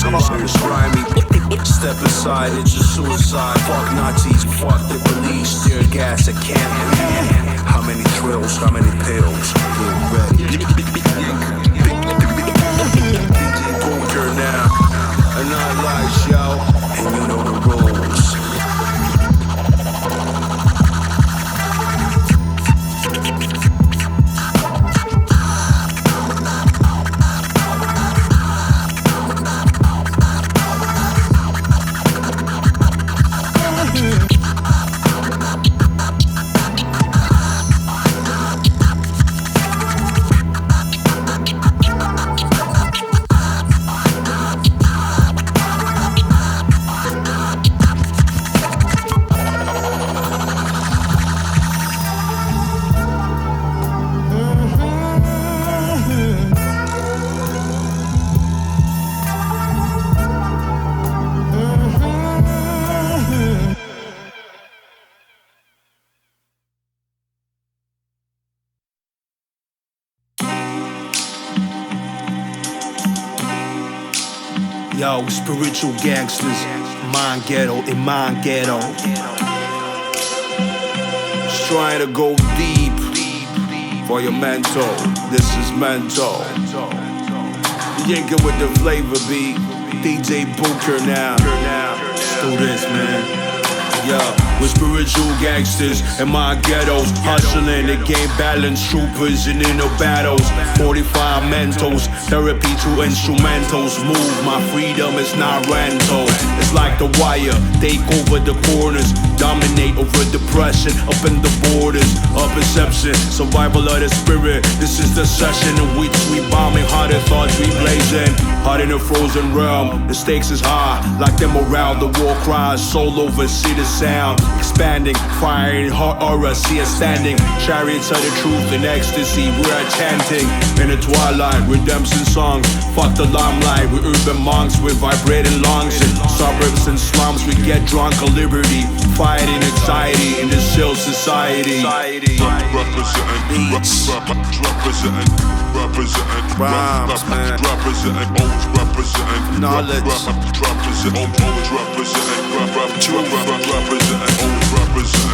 It's grimy. Step aside, it's a suicide. Fuck Nazis, fuck the police. Tear gas, I can't breathe. How many thrills, how many pills? Get ready. DJ Booker now. A night light show, and you know the rules. Yo, spiritual gangsters, mind ghetto in mind ghetto. Just trying to go deep for your mental. This is mental. Yinka with the flavor beat. DJ Booker now. Let's do this, man. Yo, we're spiritual gangsters in my ghettos, hustling the game balance, troopers in inner battles, 45 mentals, therapy to instrumentals. Move, my freedom is not rental. It's like the wire, take over the corners, dominate over depression, up in the borders of perception, survival of the spirit. This is the session in which we bombing, harder thoughts we blazing, hot in a frozen realm. The stakes is high, like them around the war cries, soul over, see the sound, expanding, firing, hot aura, see us standing, chariots of the truth in ecstasy, we are chanting, in the twilight, redemption songs, fuck the limelight, we urban monks with vibrating lungs, in suburbs and slums, we get drunk on liberty, fighting anxiety in this chill society. Representing rhymes, man. Representing knowledge.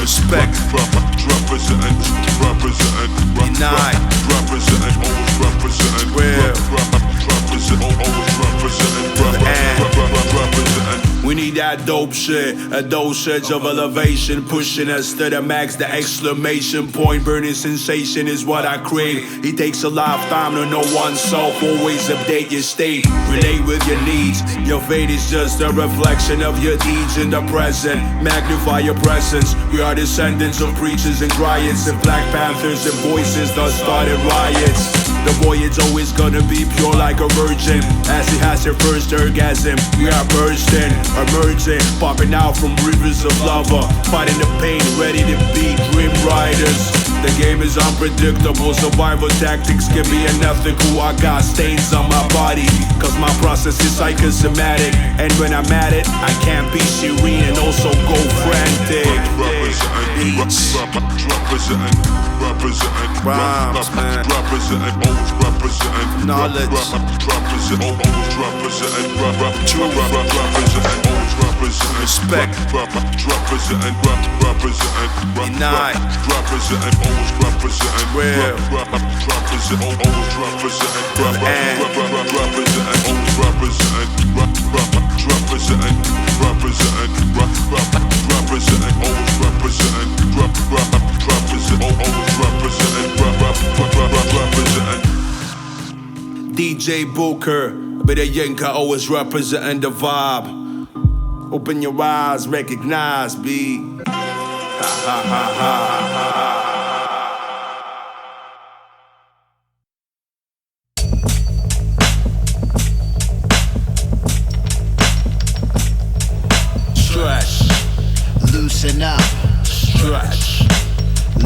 Respect. Unite. We need that dope shit, a dosage of elevation, pushing us to the max, the exclamation point, burning sensation is what I crave. It takes a lifetime to know oneself, always update your state, relate with your needs. Your fate is just a reflection of your deeds in the present, magnify your presence. We are descendants of preachers and riots, and Black Panthers and voices that started riots. The voyage always gonna be pure like a virgin, as he has your first orgasm. We are bursting, emerging, popping out from rivers of lava, fighting the pain, ready to be dream riders. The game is unpredictable, survival tactics can be unethical. I got stains on my body, cause my process is psychosomatic, and when I'm at it, I can't be serene and also go frantic. Representing rhymes, man. Knowledge. Respect. Unite. Real. DJ Booker, but a Yinka always representing the vibe. Open your eyes, recognize, B. Ha ha ha ha ha. Loosen up, Stretch.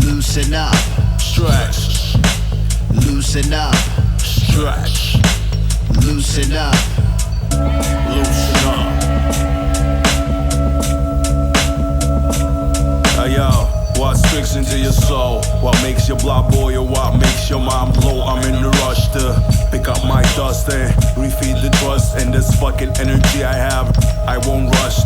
loosen up, Stretch. loosen up, Stretch. loosen up. Loosen up. Hey yo, what sticks into your soul? What makes your blood boil? What makes your mind blow? I'm in the rush to pick up my dust and refeed the trust trust in this fucking energy I have. I won't rush,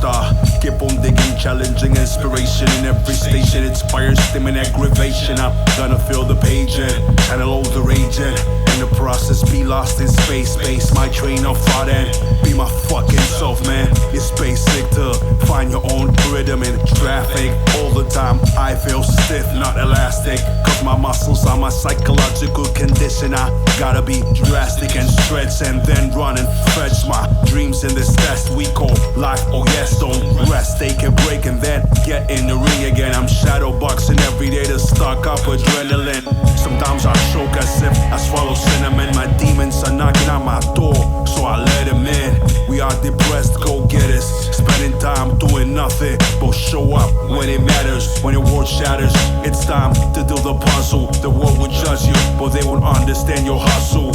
keep on digging, challenging inspiration in every station. It's fire, stim, and aggravation. I'm gonna feel the paging, channel all the raging. In the process, be lost in space, my train of thought and be my fucking self, man. It's basic to find your own rhythm in traffic. All the time, I feel stiff, not elastic. Cause my muscles are my psychological condition. I gotta be drastic and stretch and then run and fetch my dreams in this test we call life. Oh yes, don't rest, take a break and then get in the ring again. I'm shadow boxing every day to stock up adrenaline. Sometimes I choke as if I swallow cinnamon. My demons are knocking on my door, so I let them in. We are depressed go-getters, spending time doing nothing but show up when it matters. When your world shatters, it's time to do the puzzle. The world will judge you, but they won't understand your hustle.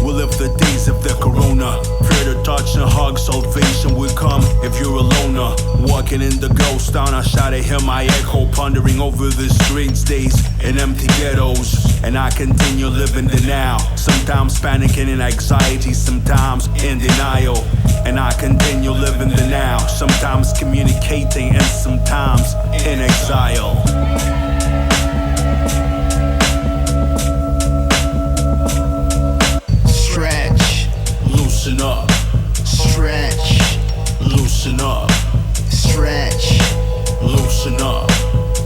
We'll live the days of the corona. Fear to touch and hug, salvation will come if you're a loner. Walking in the ghost town, I shout at him, my echo, pondering over the strange days in empty ghettos. And I continue living the now, sometimes panicking in anxiety, sometimes in denial. And I continue living the now, sometimes communicating and sometimes in exile. Stretch, loosen up, stretch, loosen up, stretch, loosen up,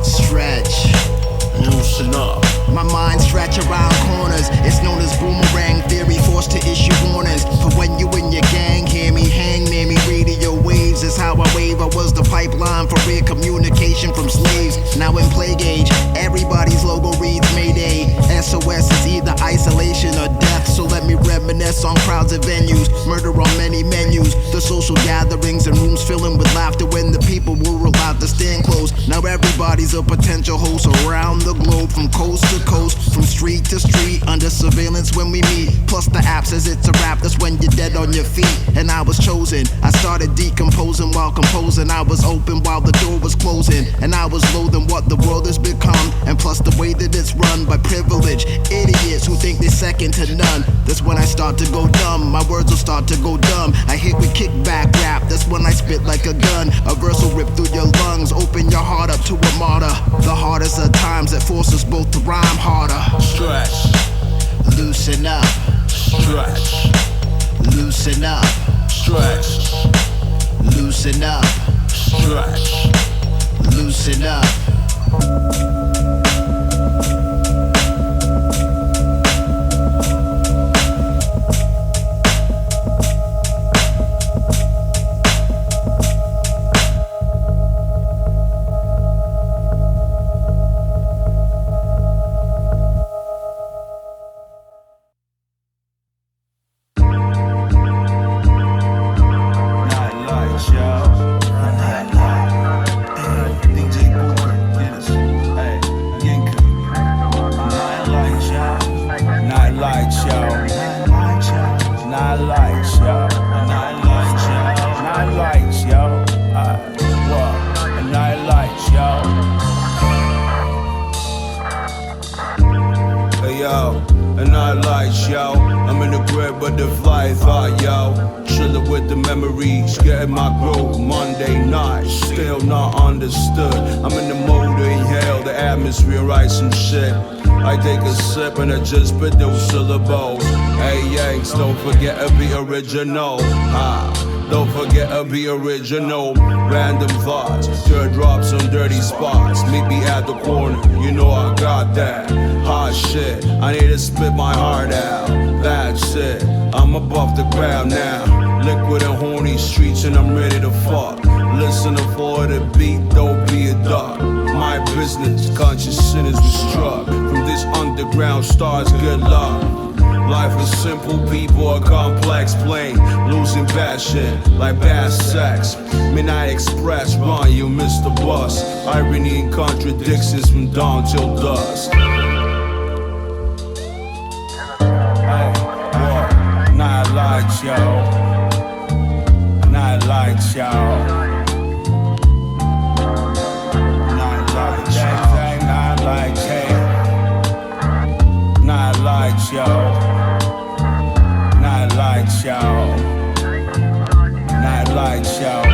stretch, loosen up. My mind stretch around corners. It's known as boomerang theory, forced to issue warnings. For when you and your gang hear me, hang near me, radio waves is how I wave. I was the pipeline for real communication from slaves. Now in plague age, everybody's logo reads Mayday. SOS is either isolation or death. So let me reminisce on crowds of venues, murder on many menus, the social gatherings and rooms filling with laughter when the people were allowed to stand close. Now everybody's a potential host around the globe, from coast to coast, from street to street, under surveillance when we meet. Plus the app says it's a rap, that's when you're dead on your feet. And I was chosen, I started decomposing while composing. I was open while the door was closing, and I was loathing what the world has become. And plus the way that it's run by privilege, idiots who think they're second to none. That's when I start to go dumb, my words will start to go dumb. I hit with kickback rap, that's when I spit like a gun. A verse will rip through your lungs, open your heart up to a martyr. The hardest of times that force us both to rhyme harder. Stretch, Loosen up, stretch, loosen up, stretch, loosen up, stretch. loosen up. DJ Booker, get us. Hey, Yinka. Night lights, y'all. Night lights, y'all. Night lights, y'all. Night lights, y'all. What? Night lights, y'all. Hey, yo. Night lights, yo. I'm in the crib with the fly thought, yo. Chillin' with the memories, getting my groove. Monday night, still not understood. I'm in the mode to inhale the atmosphere, write some shit. I take a sip and I just spit those syllables. Hey Yanks, don't forget to be original. Don't forget to be original. Random thoughts, teardrops on dirty spots. Meet me at the corner, you know I got that. Hot shit, I need to spit my heart out. That's it, I'm above the ground now. Liquid and horny streets and I'm ready to fuck. Listen to for the beat, don't be a duck. My business, conscious sinners we struck. From this underground stars, good luck. Life is simple, people a complex plane. Losing passion like bad sex. Midnight Express, run, you missed the bus. Irony and contradictions from dawn till dusk. Hey, what? Night lights, y'all. Night lights, y'all. Night lights, y'all. Night lights, hey. Night lights, y'all. Night lights, y'all. lights, y'all.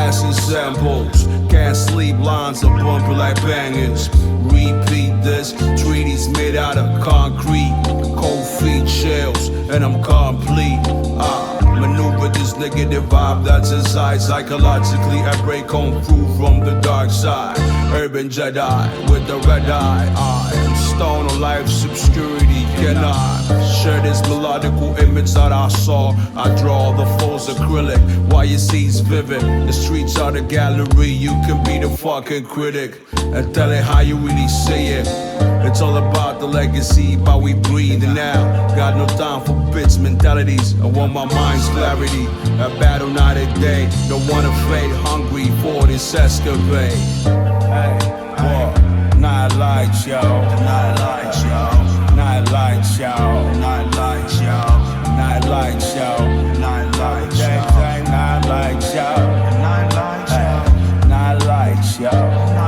Acid samples, can't sleep, lines are bumping like bangers. Repeat this, treaties made out of concrete, cold feet shells, and I'm complete. Maneuver this negative vibe that's inside. Psychologically, I break on through from the dark side. Urban Jedi with the red eye. I am stone on life's obscurity. Can I share this melodical image that I saw? I draw the fool's acrylic while you see's vivid. The streets are the gallery, you can be the fucking critic and tell it how you really see it. It's all about the legacy, how we breathe now. Got no time for bitch mentalities. I want my mind's clarity. A battle night a day. Don't wanna fade, hungry for this escapade. Hey, what? Night lights, yo. Night lights, yo. Night lights, yo. Night lights, yo. Night lights, yo. Night lights, yo. Night lights, yo. Night lights, yo. Night lights, yo.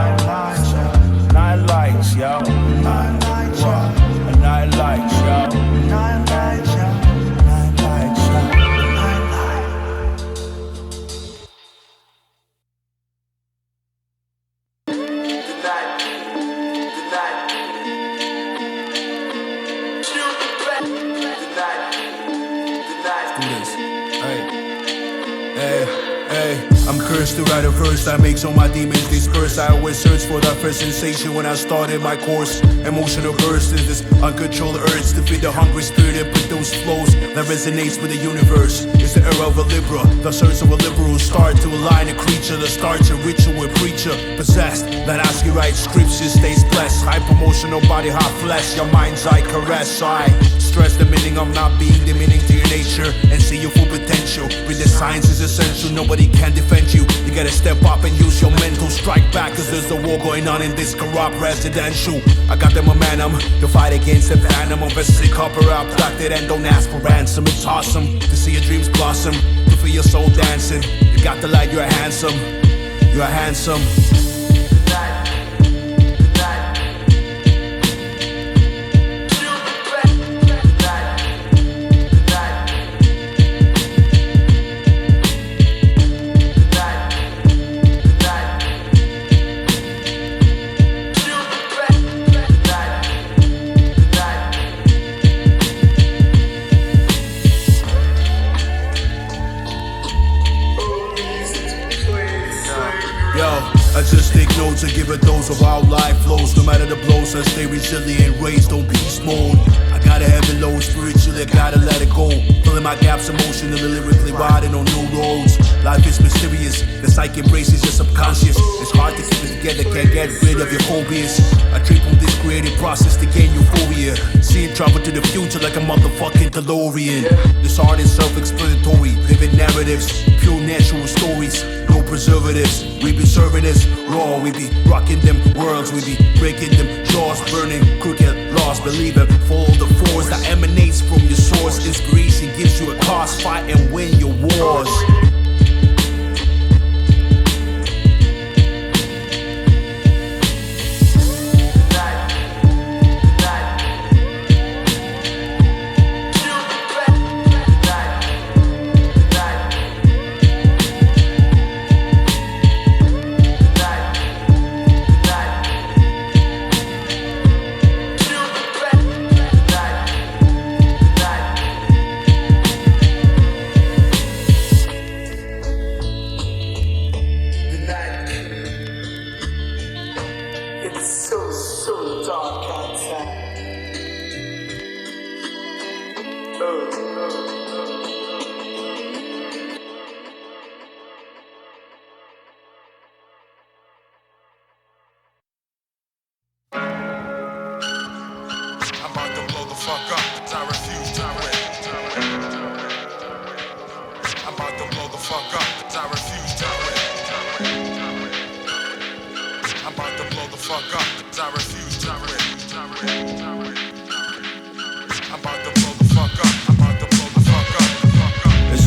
Night lights, yo. Night lights, yo. Night lights, yo. Night lights, yo. Night lights, yo. Night lights, yo. Night I'm cursed to write a verse that makes all my demons disperse. I always search for that first sensation when I started my course. Emotional burst is this uncontrolled urge to feed the hungry spirit and put those flows that resonates with the universe. It's the era of a Libra, the search of a liberal start to align a creature that starts a ritual with preacher possessed. That asks you write scriptures stays blessed. Hype emotional body, hot flesh, your mind's eye caress. I stress the meaning of not being the meaning to your nature and see your full potential. With the science is essential, nobody can defend you. You gotta step up and use your mental strike back, cause there's a war going on in this corrupt residential. I got the momentum to fight against the venom of a sick copper abducted and don't ask for ransom. It's awesome to see your dreams blossom, to feel your soul dancing. You got the light, you're handsome, you're handsome. To give a dose of how life flows. No matter the blows, I stay resilient, raised on beast mode. I gotta have it low spiritually, I gotta let it go. Filling my gaps emotionally, lyrically, riding on new roads. Life is mysterious, the psyche embraces your subconscious. It's hard to keep it together, can't get rid of your phobias. I trip on this creative process to gain euphoria. Seeing travel to the future like a motherfucking DeLorean. This art is self-explanatory, vivid narratives, pure natural stories. No preservatives, we be serving this raw. We be rocking them worlds, we be breaking them jaws, burning crooked laws. Believe it, follow the force that emanates from your source. Inspiration gives you a cause, fight and win your wars.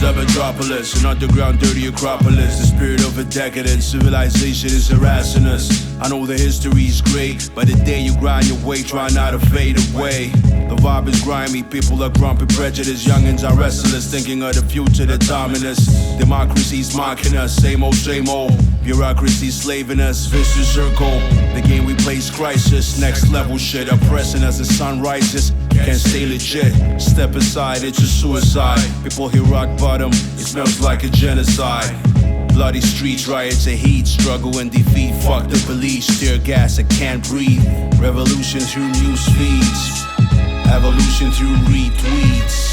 a metropolis, an underground dirty acropolis. The spirit of a decadent civilization is harassing us. I know the history's great, but the day you grind your way, try not to fade away. The vibe is grimy, people are grumpy, prejudiced, youngins are restless, thinking of the future, the dominance. Democracy's mocking us, same old, bureaucracy slaving us, vicious circle. The game we play's crisis, next level shit, oppressing as the sun rises. Can't stay legit, step aside, it's a suicide. People hit rock bottom, it smells like a genocide. Bloody streets, riots, a heat, struggle and defeat. Fuck the police, tear gas, I can't breathe. Revolution through news feeds, evolution through retweets.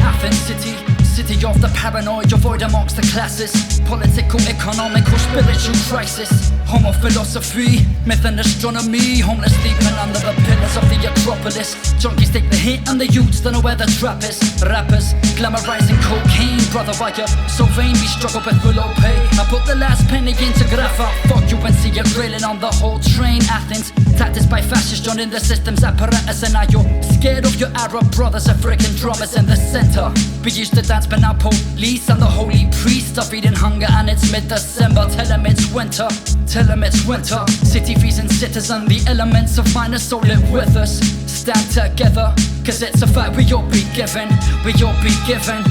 Athens Shitty, city of the paranoid, avoid amongst the classes. Political, economic or spiritual crisis. Homo philosophy, myth and astronomy. Homeless sleeping under the pillars of the Acropolis. Junkies take the hit and the youths don't know where the trap is. Rappers glamorizing cocaine, brother why you so vain? We struggle with below pay. I put the last penny into grapha. Fuck you and see it railing on the whole train. Athens, tactics by fascists, joining the system's apparatus. And now you're scared of your Arab brothers, African drummers in the center. We used to dance but now police and the holy priests are feeding hunger and it's mid-December. Tell them it's winter, tell them it's winter. City freezing citizen, the elements of minus so live with us. Stand together, cause it's a fight we all be given, we all be given.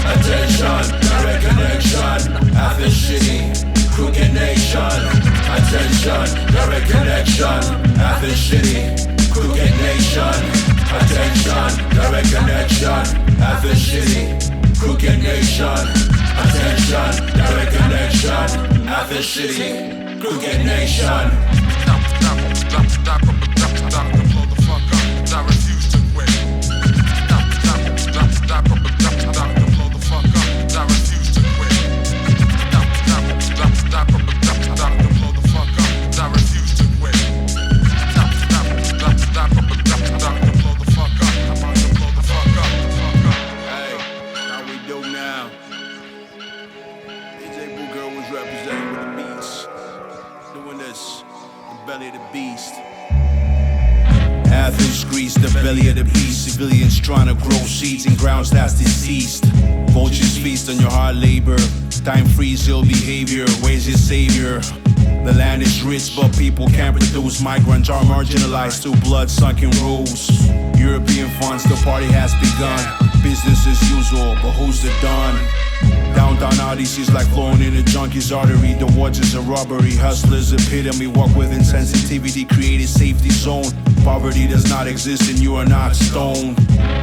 Attention, direct connection, Athens Shitty, crooked nation. Attention, direct connection, Athens Shitty, crooked nation. Attention, direct connection, Athens Shitty, crooked nation. Attention, direct connection, Athens Shitty, crooked nation. Blow the fuck up, I refuse to quit. Blow the fuck up, I refuse to quit. Blow the fuck up, I refuse to quit. Blow the fuck up, I'm about to blow the fuck up. Hey, how we do now? DJ Booker was representing with the beats, doing this, the belly of the beast. Athens, Greece, the belly of the beast. Civilians trying to grow seeds in grounds that's deceased. Vultures feast on your hard labor. Time frees ill behavior. Where's your savior? The land is rich, but people can't produce. Migrants are marginalized to blood-sunken rules. European funds, the party has begun. Business as usual, but who's the done? Downtown Odyssey is like flowing in a junkie's artery. The watch is a robbery, hustlers epitome. Walk with insensitivity, create a safety zone. Poverty does not exist and you are not stoned.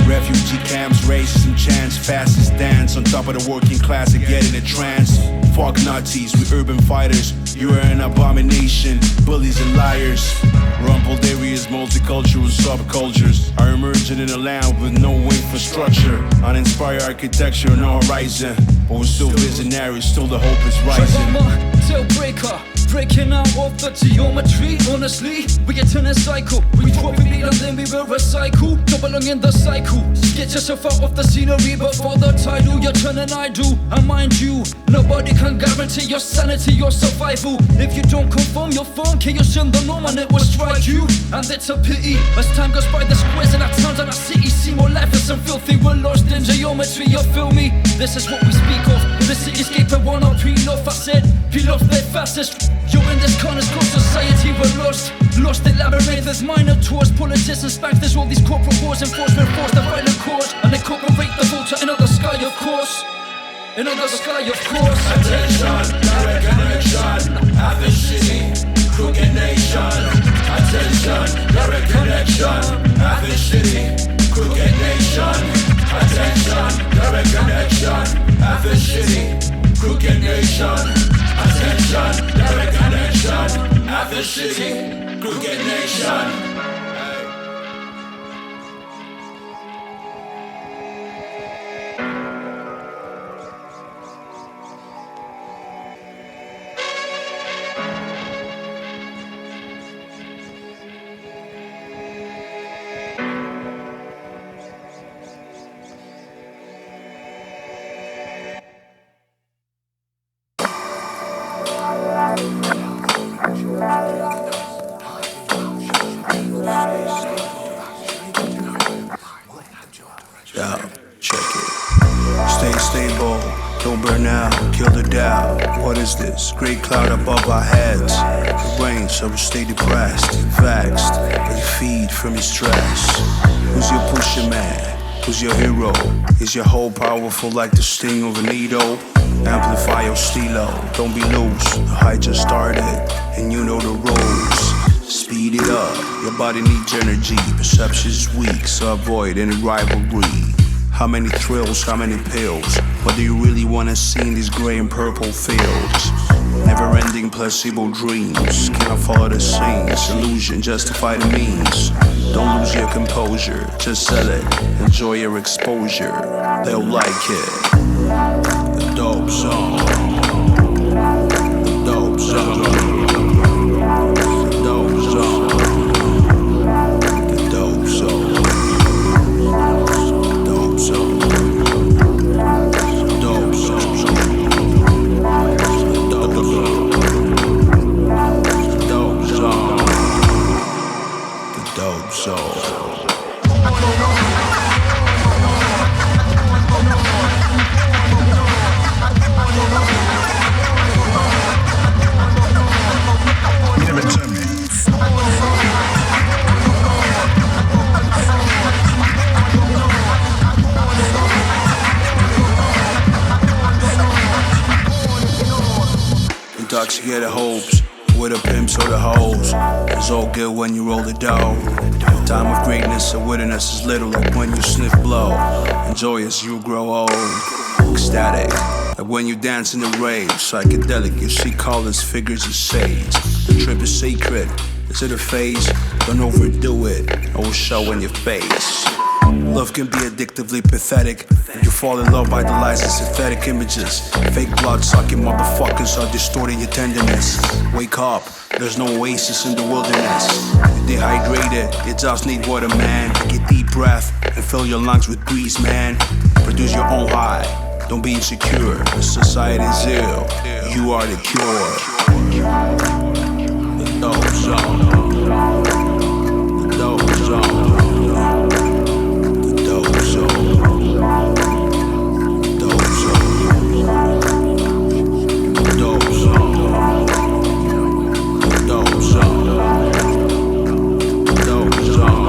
Refugee camps, racism chants, fascist dance on top of the working class and get in a trance. Fuck Nazis, we urban fighters. You are an abomination, bullies and liars. Rumpled areas, multicultural subcultures are emerging in a land with no infrastructure. Uninspired architecture, no horizon. But we're still visionaries, still the hope is rising. Deal breaker, breaking out of the geometry. Honestly, we get in a cycle. We drop, we bleed, and then we will recycle. Don't belong in the cycle. Get yourself out of the scenery, but for the title, you turn and I do. And mind you, nobody can guarantee your sanity, your survival. If you don't conform your phone, chaos in the norm and it will strike you. And it's a pity, as time goes by, the squares in our towns and our cities seem more lifeless and filthy. We're lost in geometry, you feel me? This is what we speak of. The cityscape I wanna peel off. I said, peel off their fastest. You're in this kind of society, we're lost. Lost in labyrinth, minor tours, politicians, banks. There's all these corporate wars, enforcement force, the violent cause. And they incorporate the vulture in the sky, of course. In the sky, of course. Attention, direct connection, Athens Shitty, crooked nation. Attention, direct connection, Athens Shitty, crooked nation. Attention, direct connection, Athens Shitty, crooked nation. Attention, direct connection, Athens Shitty, crooked nation. Burn out, kill the doubt. What is this? Great cloud above our heads. The rain, so we stay depressed, vexed, we feed from your stress. Who's your pusher man? Who's your hero? Is your whole powerful like the sting of a needle? Amplify your stilo, don't be loose. The high just started, and you know the rules. Speed it up, your body needs energy. Perception's weak, so avoid any rivalry. How many thrills, how many pills? What do you really wanna see in these gray and purple fields? Never-ending placebo dreams. Cannot follow the scenes. Illusion justify the means. Don't lose your composure. Just sell it. Enjoy your exposure. They'll like it. The dope song. The dope song. The dope song. The dope song. Dope song. Dope song. Dope soul. Give it to me. Intoxicated hopes with the pimps or the hoes. It's all good when you roll the dough. The time of greatness or wilderness is little, like when you sniff blow. Enjoy as you grow old. Ecstatic, like when you dance in the rave. Psychedelic, you see colors, figures, and shades. The trip is sacred. Is it a phase? Don't overdo it. I will show in your face. Love can be addictively pathetic. You fall in love, idolizing synthetic images. Fake blood-sucking motherfuckers are distorting your tenderness. Wake up, there's no oasis in the wilderness. You're dehydrated, you just need water, man. Take a deep breath and fill your lungs with breeze, man. Produce your own high, don't be insecure. The society's ill, you are the cure. The dope zone. The dope zone. Dope zone. Dope zone. Dope zone. Dope zone. Dope zone. Dope zone.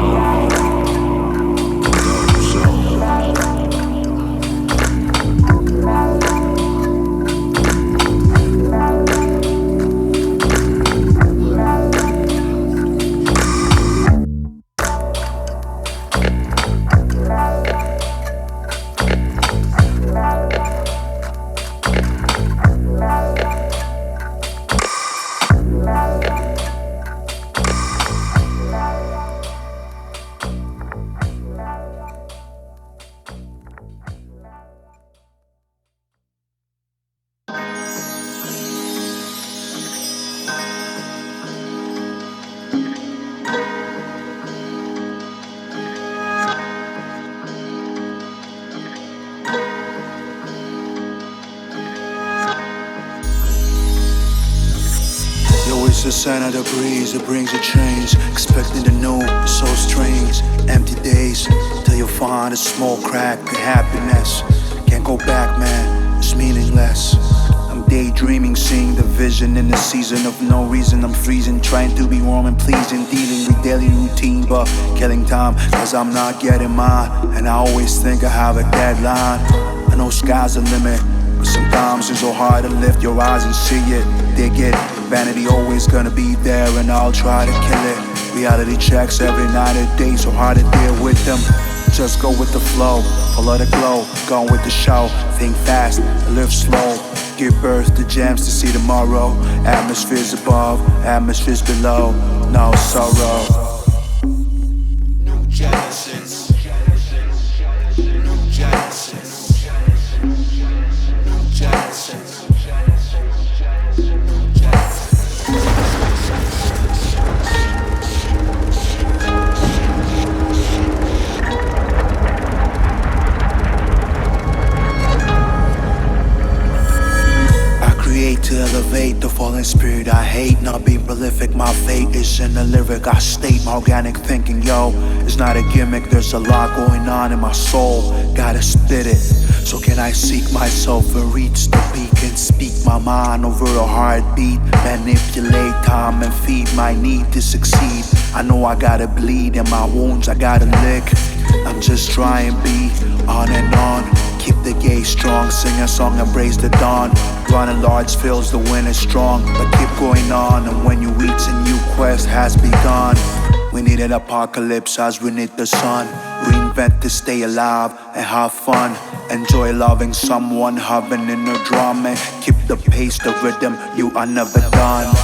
It's the sign of the breeze, it brings a change. Expecting the new, so strange. Empty days, till you find a small crack in happiness. Can't go back, man, it's meaningless. I'm daydreaming, seeing the vision in the season of no reason. I'm freezing, trying to be warm and pleasing. Dealing with daily routine, but killing time, cause I'm not getting mine. And I always think I have a deadline. I know sky's the limit, but sometimes it's so hard to lift your eyes and see it. Dig it. Vanity always gonna be there and I'll try to kill it. Reality checks every night and day, so hard to deal with them. Just go with the flow, follow the glow, go with the show. Think fast, live slow. Give birth to gems to see tomorrow. Atmospheres above, atmospheres below. No sorrow. New Genesis. New Genesis. New Genesis. To elevate the fallen spirit I hate. Not being prolific, my fate is in the lyric I state. My organic thinking, yo, it's not a gimmick. There's a lot going on in my soul, gotta spit it. So can I seek myself and reach the peak and speak my mind over a heartbeat? Manipulate time and feed my need to succeed. I know I gotta bleed and my wounds I gotta lick. I'm just trying to be on and on. Keep the gaze strong, sing a song, embrace the dawn. Running large fields, the wind is strong, but keep going on. And when you reach a new quest has begun, we need an apocalypse as we need the sun. Reinvent to stay alive and have fun. Enjoy loving someone, having in a drama. Keep the pace, the rhythm, you are never done.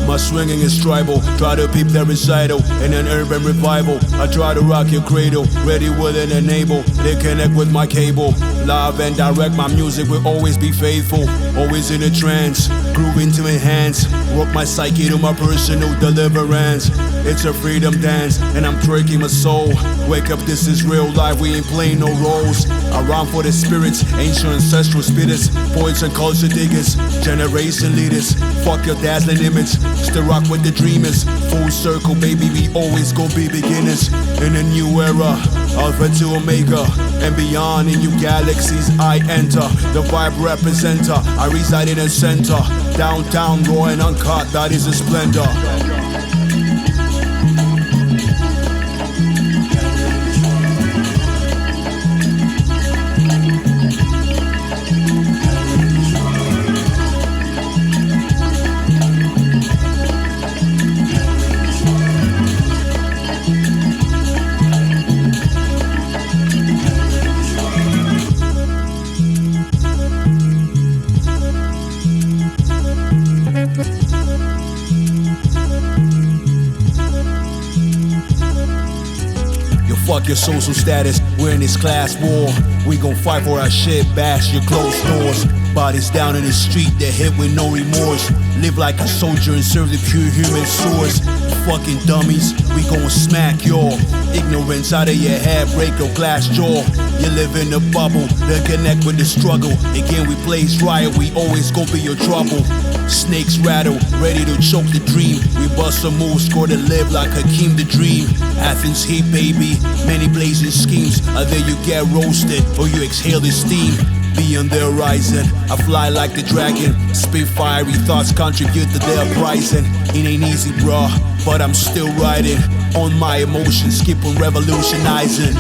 My swinging is tribal, try to peep their recital in an urban revival. I try to rock your cradle, ready, willing, and able. They connect with my cable, live and direct. My music will always be faithful, always in a trance, grooving to enhance. Work my psyche to my personal deliverance. It's a freedom dance, and I'm breaking my soul. Wake up, this is real life, we ain't playing no roles. I rhyme for the spirits, ancient ancestral spitters, poets and culture diggers, generation leaders. Fuck your dazzling image, still rock with the dreamers. Full circle, baby, we always gon' be beginners. In a new era, Alpha to Omega, and beyond in new galaxies I enter. The vibe representer, I reside in a center. Downtown, raw and uncut, that is a splendor. Fuck your social status, we're in this class war. We gon' fight for our shit, bash your closed doors. Bodies down in the street, they're hit with no remorse. Live like a soldier and serve the pure human source. Fucking dummies, we gon' smack y'all. Ignorance out of your head, break your glass jaw. You live in a bubble, then connect with the struggle. Again, we blaze riot, we always gon' be your trouble. Snakes rattle, ready to choke the dream. We bust a move, score to live like Hakeem the Dream. Athens heat, baby, many blazing schemes. Either you get roasted or you exhale the steam. Beyond the horizon, I fly like the dragon. Spit fiery thoughts, contribute to their uprising. It ain't easy, bruh, but I'm still riding on my emotions, keep on revolutionizing.